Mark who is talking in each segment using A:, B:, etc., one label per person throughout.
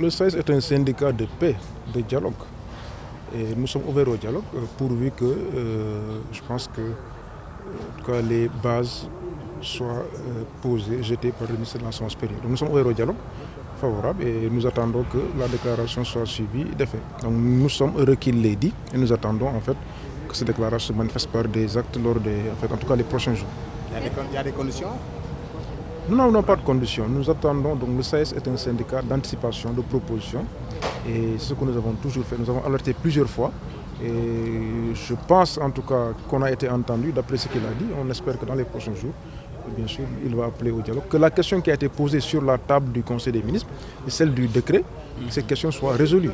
A: le SAES est un syndicat de paix, de dialogue. Et nous sommes ouverts au dialogue pourvu que je pense que les bases soient posées, jetées par le ministre de l'Enseignement supérieur. Donc nous sommes ouverts au dialogue favorable et nous attendons que la déclaration soit suivie des faits. Donc nous sommes heureux qu'il l'ait dit et nous attendons en fait que cette déclaration se manifeste par des actes lors en tout cas les prochains jours.
B: Il y a des conditions?
A: Nous n'avons pas de conditions. Nous attendons, donc le SAES est un syndicat d'anticipation, de proposition. Et c'est ce que nous avons toujours fait. Nous avons alerté plusieurs fois. Et je pense en tout cas qu'on a été entendu d'après ce qu'il a dit. On espère que dans les prochains jours, bien sûr, il va appeler au dialogue. Que la question qui a été posée sur la table du Conseil des ministres, et celle du décret, que cette question soit résolue.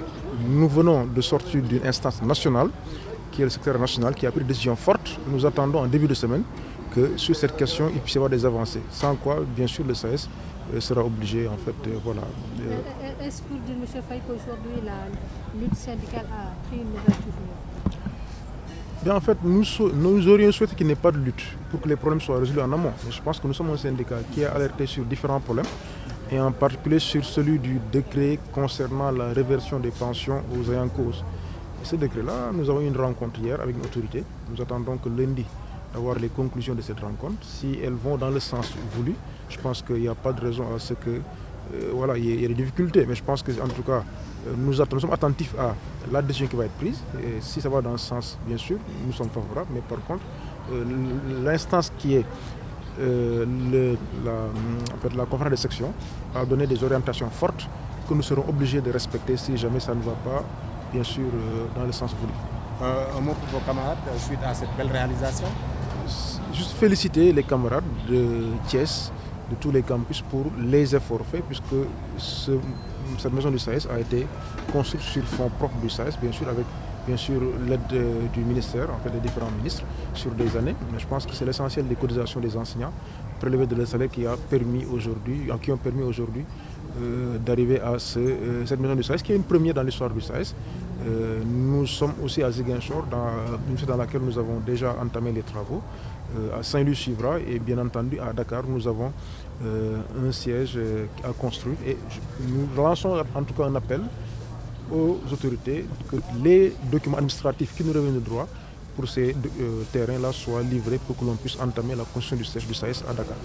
A: Nous venons de sortir d'une instance nationale, qui est le secrétaire national, qui a pris des décisions fortes. Nous attendons en début de semaine que sur cette question, il puisse y avoir des avancées. Sans quoi, bien sûr, le SAES sera obligé, en fait, voilà.
C: Est-ce pour dire, M. Faye, qu'aujourd'hui, la lutte syndicale a pris une nouvelle tournure?
A: Bien, en fait, nous aurions souhaité qu'il n'y ait pas de lutte pour que les problèmes soient résolus en amont. Mais je pense que nous sommes un syndicat qui a alerté sur différents problèmes, et en particulier sur celui du décret concernant la réversion des pensions aux ayants cause. Et ce décret-là, nous avons eu une rencontre hier avec une autorité. Nous attendons que lundi, d'avoir les conclusions de cette rencontre. Si elles vont dans le sens voulu, je pense qu'il n'y a pas de raison à ce que voilà, il y ait des difficultés. Mais je pense que en tout cas, nous sommes attentifs à la décision qui va être prise. Et si ça va dans ce sens, bien sûr, nous sommes favorables. Mais par contre, l'instance qui est la conférence des sections a donné des orientations fortes que nous serons obligés de respecter si jamais ça ne va pas, bien sûr, dans le sens voulu.
B: Un mot pour vos camarades suite à cette belle réalisation?
A: Juste féliciter les camarades de Thiès, de tous les campus pour les efforts faits, puisque cette maison du SAES a été construite sur fonds propres du SAES, bien sûr, avec l'aide du ministère, en fait des différents ministres, sur des années. Mais je pense que c'est l'essentiel des cotisations des enseignants prélevées de leur salaire qui ont permis aujourd'hui d'arriver à cette maison du SAES, qui est une première dans l'histoire du SAES. Nous sommes aussi à Ziguinchor, dans laquelle nous avons déjà entamé les travaux. À Saint-Louis suivra et bien entendu à Dakar, nous avons un siège à construire. Et nous lançons en tout cas un appel aux autorités que les documents administratifs qui nous reviennent de droit pour ces terrains-là soient livrés pour que l'on puisse entamer la construction du siège du SAES à Dakar.